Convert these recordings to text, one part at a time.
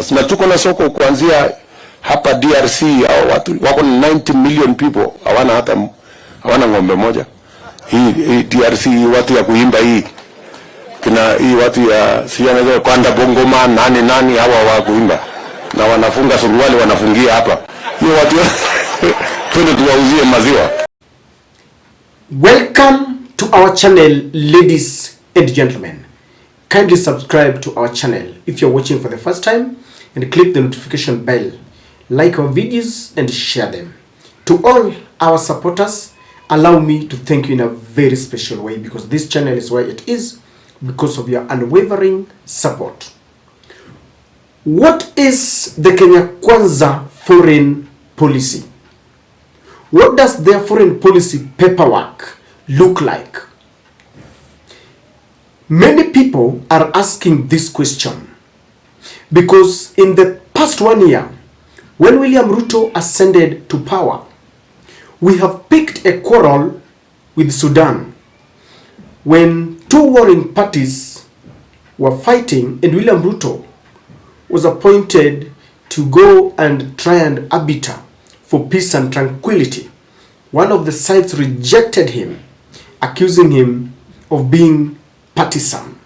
Na tuko na soko kuanzia hapa DRC, au watu wako 90 million people hawana ng'ombe moja. Hii DRC watu ya kuimba hii watu ya siana kwanda bongoma nani hawa wa kuimba na wanafunga suruali wanafungia hapa. Hiyo watu twende tuwauzie maziwa. Welcome to our channel, ladies and gentlemen. Kindly subscribe to our channel if you're watching for the first time and click the notification bell. Like our videos and share them. To all our supporters, allow me to thank you in a very special way, because this channel is where it is because of your unwavering support. What is the Kenya Kwanza foreign policy? What does their foreign policy paperwork look like? Many people are asking this question because in the past 1 year, when William Ruto ascended to power, we have picked a quarrel with Sudan when two warring parties were fighting and William Ruto was appointed to go and try and arbiter for peace and tranquility. One of the sides rejected him, accusing him of being partisan.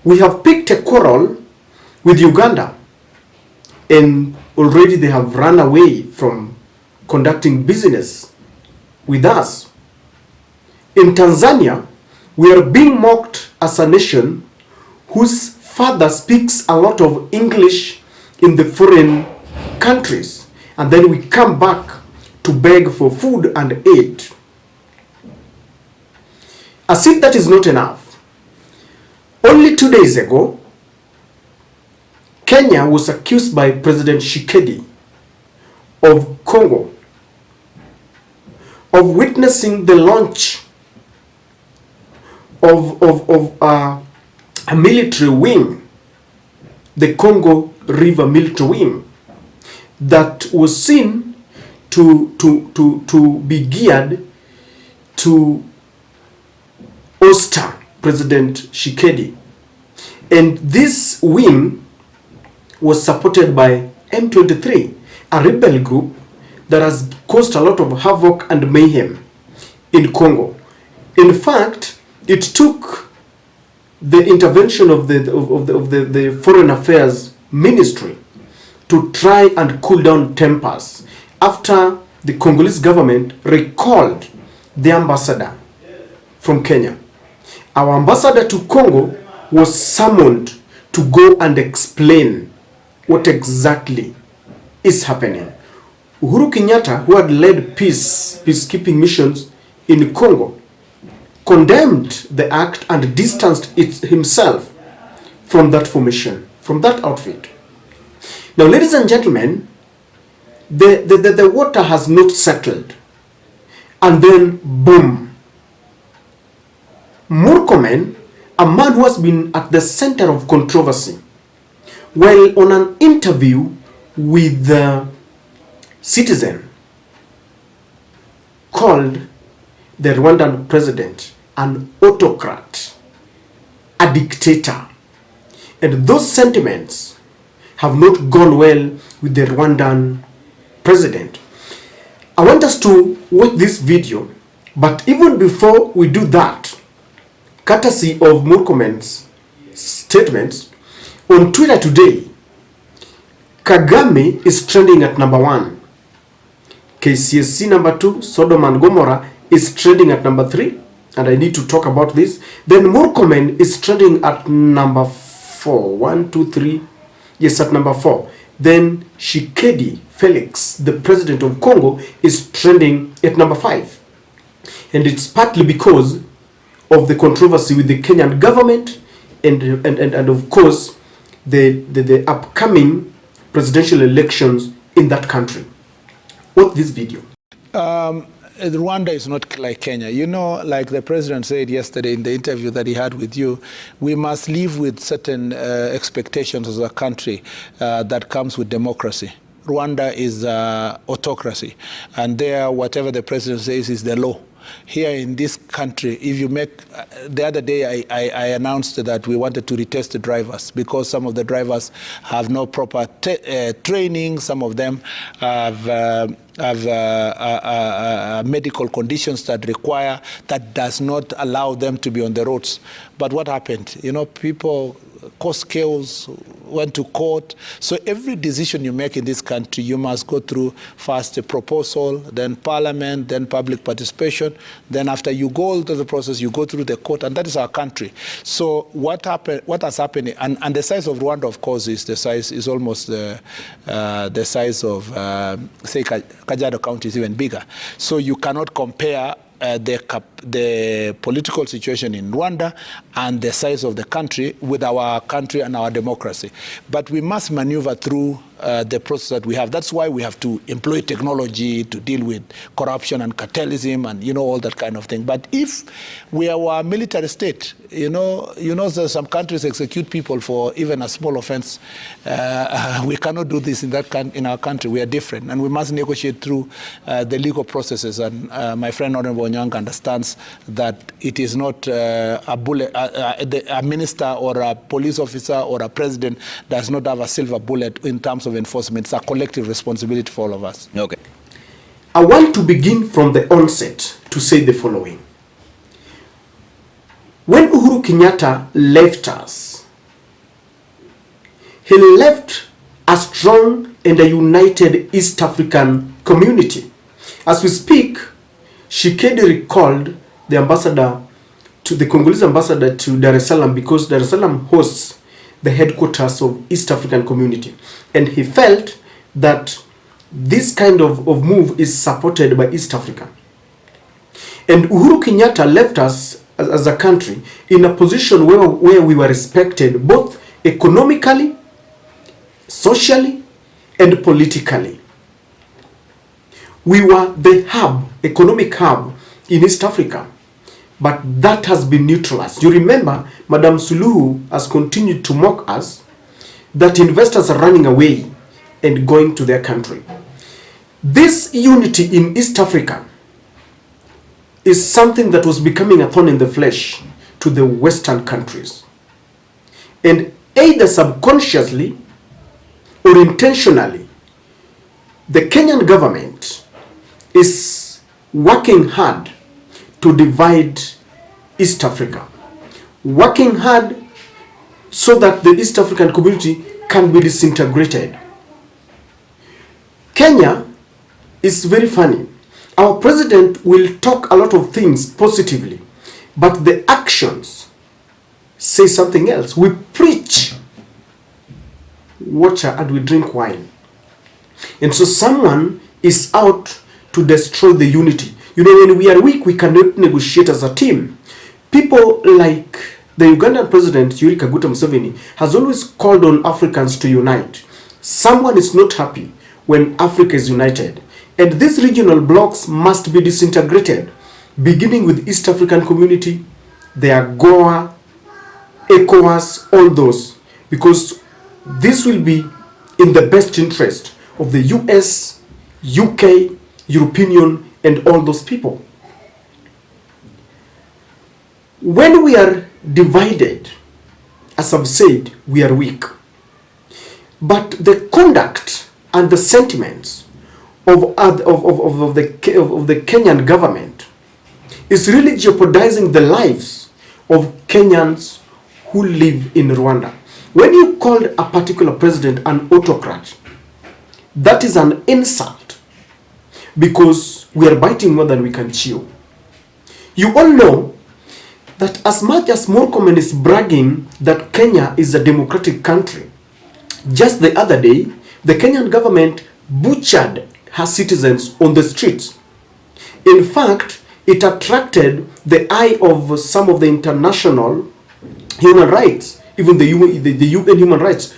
We have picked a quarrel with Uganda, and already they have run away from conducting business with us. In Tanzania, we are being mocked as a nation whose father speaks a lot of English in the foreign countries, and then we come back to beg for food and aid. As if that is not enough, only 2 days ago, Kenya was accused by President Tshisekedi of Congo of witnessing the launch of a military wing, the Congo River military wing, that was seen to be geared to oust President Tshisekedi. And this wing was supported by M23, a rebel group that has caused a lot of havoc and mayhem in Congo. In fact, it took the intervention of the Foreign Affairs Ministry to try and cool down tempers after the Congolese government recalled the ambassador from Kenya. Our ambassador to Congo was summoned to go and explain what exactly is happening. Uhuru Kenyatta, who had led peacekeeping missions in Congo, condemned the act and distanced himself from that formation, from that outfit. Now, ladies and gentlemen, the water has not settled. And then, boom. Murkomen, a man who has been at the center of controversy, while on an interview with the Citizen, called the Rwandan president an autocrat, a dictator. And those sentiments have not gone well with the Rwandan president. I want us to watch this video, but even before we do that, courtesy of Murkomen's statements, on Twitter today, Kagame is trending at number 1. KCSC number 2, Sodom and Gomorrah is trending at number 3, and I need to talk about this. Then Murkomen is trending at number 4. 1, 2, 3. Yes, at number 4. Then Tshisekedi Felix, the president of Congo, is trending at number 5. And it's partly because of the controversy with the Kenyan government and of course the upcoming presidential elections in that country. Watch this video. Rwanda is not like Kenya. You know, like the president said yesterday in the interview that he had with you, we must live with certain expectations as a country that comes with democracy. Rwanda is autocracy, and there whatever the president says is the law. here in this country, if you make, the other day I announced that we wanted to retest the drivers because some of the drivers have no proper training, some of them have medical conditions that does not allow them to be on the roads. But what happened? You know, people caused chaos, went to court. So every decision you make in this country, you must go through first a proposal, then parliament, then public participation. Then after you go through the process, you go through the court, and that is our country. So what has happened, and the size of Rwanda, of course, is almost the size of, say, Kajiado County is even bigger. So you cannot compare the political situation in Rwanda and the size of the country with our country and our democracy. But we must maneuver through the process that we have. That's why we have to employ technology to deal with corruption and cartelism and, you know, all that kind of thing. But if we are a military state, you know that some countries execute people for even a small offense. We cannot do this in our country. We are different, and we must negotiate through the legal processes. And my friend Honorable Nyang understands that it is not a minister or a police officer or a president does not have a silver bullet in terms of enforcement. It's a collective responsibility for all of us. Okay. I want to begin from the onset to say the following. When Uhuru Kenyatta left us, he left a strong and a united East African community. As we speak, Tshisekedi recalled the ambassador to the Congolese ambassador to Dar es Salaam because Dar es Salaam hosts the headquarters of East African community. And he felt that this kind of move is supported by East Africa. And Uhuru Kenyatta left us as a country in a position where we were respected both economically, socially, and politically. We were the hub, economic hub in East Africa. But that has been neutralized. You remember, Madam Suluhu has continued to mock us that investors are running away and going to their country. This unity in East Africa is something that was becoming a thorn in the flesh to the Western countries. And either subconsciously or intentionally, the Kenyan government is working hard to divide East Africa, working hard so that the East African community can be disintegrated. Kenya is very funny. Our president will talk a lot of things positively, but the actions say something else. We preach water and we drink wine. And so someone is out to destroy the unity. You know, when we are weak, we cannot negotiate as a team. People like the Ugandan president, Yoweri Kaguta Museveni, has always called on Africans to unite. Someone is not happy when Africa is united. And these regional blocks must be disintegrated, beginning with East African community, the AGOA, ECOWAS, all those, because this will be in the best interest of the US, UK, European Union, and all those people. When we are divided, as I've said, we are weak. But the conduct and the sentiments of the Kenyan government is really jeopardizing the lives of Kenyans who live in Rwanda. When you called a particular president an autocrat, that is an insult, because we are biting more than we can chew. You all know that as much as Murkomen is bragging that Kenya is a democratic country, just the other day, the Kenyan government butchered her citizens on the streets. In fact, it attracted the eye of some of the international human rights, even the UN human rights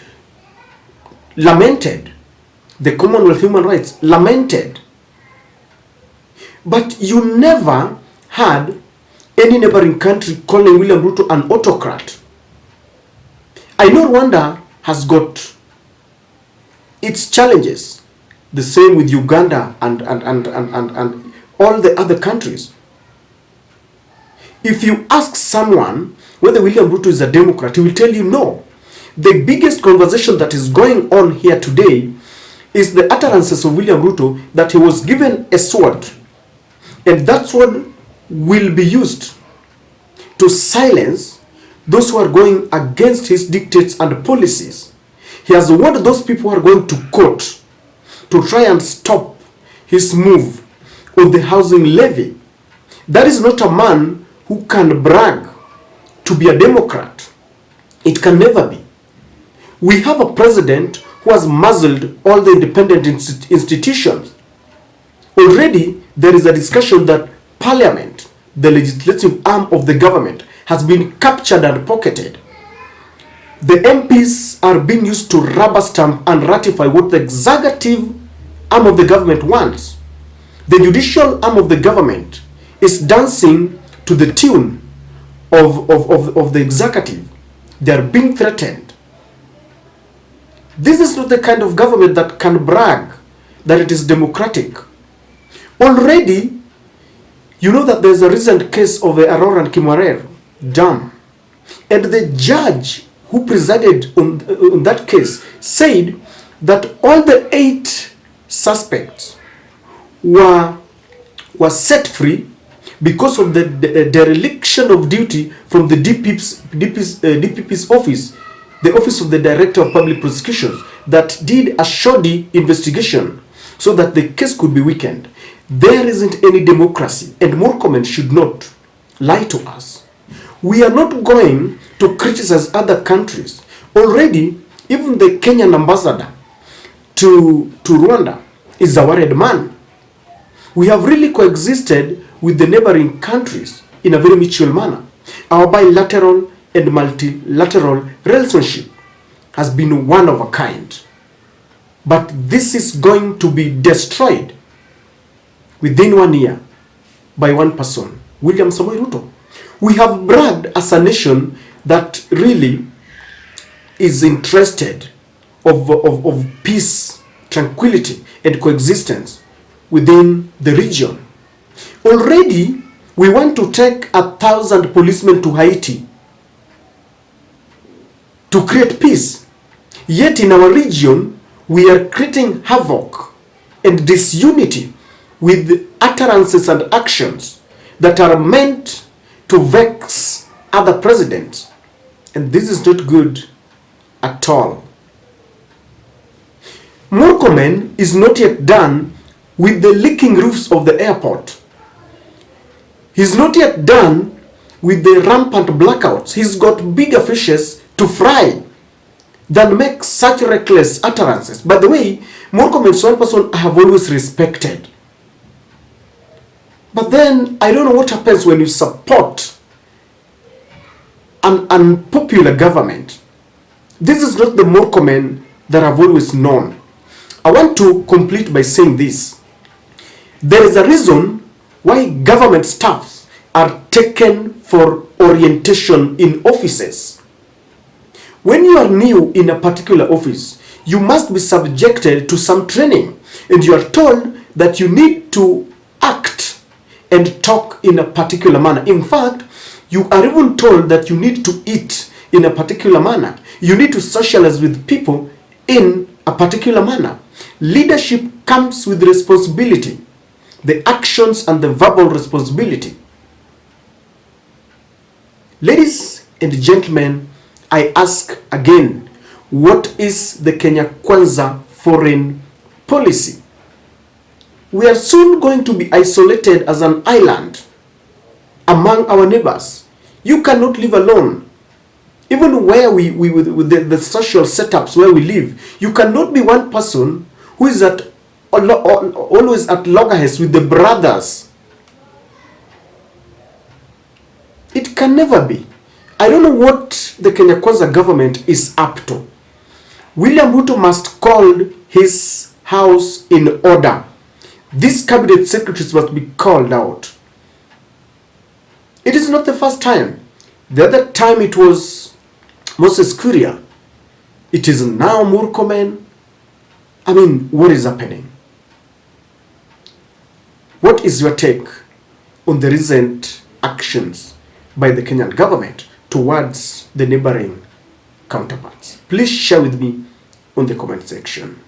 lamented, the Commonwealth human rights lamented. But you never had any neighboring country calling William Ruto an autocrat. I know Rwanda has got its challenges, the same with Uganda and all the other countries. If you ask someone whether William Ruto is a Democrat, he will tell you no. The biggest conversation that is going on here today is the utterances of William Ruto that he was given a sword, and that sword will be used to silence those who are going against his dictates and policies. He has warned those people who are going to court to try and stop his move on the housing levy. That is not a man who can brag to be a Democrat. It can never be. We have a president who has muzzled all the independent institutions. Already, there is a discussion that Parliament, the legislative arm of the government, has been captured and pocketed. The MPs are being used to rubber stamp and ratify what the executive arm of the government wants. The judicial arm of the government is dancing to the tune of the executive. They are being threatened. This is not the kind of government that can brag that it is democratic. Already, you know that there's a recent case of the Aurora and Kimwarer Dam. And the judge who presided on that case said that all the 8 suspects were set free because of the dereliction of duty from the DPP's office, the Office of the Director of Public Prosecutions, that did a shoddy investigation so that the case could be weakened. There isn't any democracy, and Murkomen should not lie to us. We are not going to criticize other countries. Already, even the Kenyan ambassador to Rwanda is a worried man. We have really coexisted with the neighboring countries in a very mutual manner. Our bilateral and multilateral relationship has been one of a kind. But this is going to be destroyed within 1 year by one person, William Samoei Ruto. We have bragged as a nation that really is interested of peace, tranquility, and coexistence within the region. Already, we want to take 1,000 policemen to Haiti to create peace. Yet in our region, we are creating havoc and disunity with utterances and actions that are meant to vex other presidents. And this is not good at all. Murkomen is not yet done with the leaking roofs of the airport. He's not yet done with the rampant blackouts. He's got bigger fishes to fry than make such reckless utterances. By the way, Murkomen is one person I have always respected. But then, I don't know what happens when you support an unpopular government. This is not the Murkomen that I've always known. I want to complete by saying this. There is a reason why government staffs are taken for orientation in offices. When you are new in a particular office, you must be subjected to some training, and you are told that you need to act and talk in a particular manner. In fact, you are even told that you need to eat in a particular manner. You need to socialize with people in a particular manner. Leadership comes with responsibility, the actions and the verbal responsibility. Ladies and gentlemen, I ask again, what is the Kenya Kwanza foreign policy? We are soon going to be isolated as an island among our neighbors. You cannot live alone. Even where with the social setups where we live, you cannot be one person who is always at loggerheads with the brothers. It can never be. I don't know what the Kenya Kwanza government is up to. William Ruto must call his house in order. These cabinet secretaries must be called out. It is not the first time. The other time it was Moses Kuria. It is now Murkomen. I mean, what is happening? What is your take on the recent actions by the Kenyan government towards the neighboring counterparts? Please share with me on the comment section.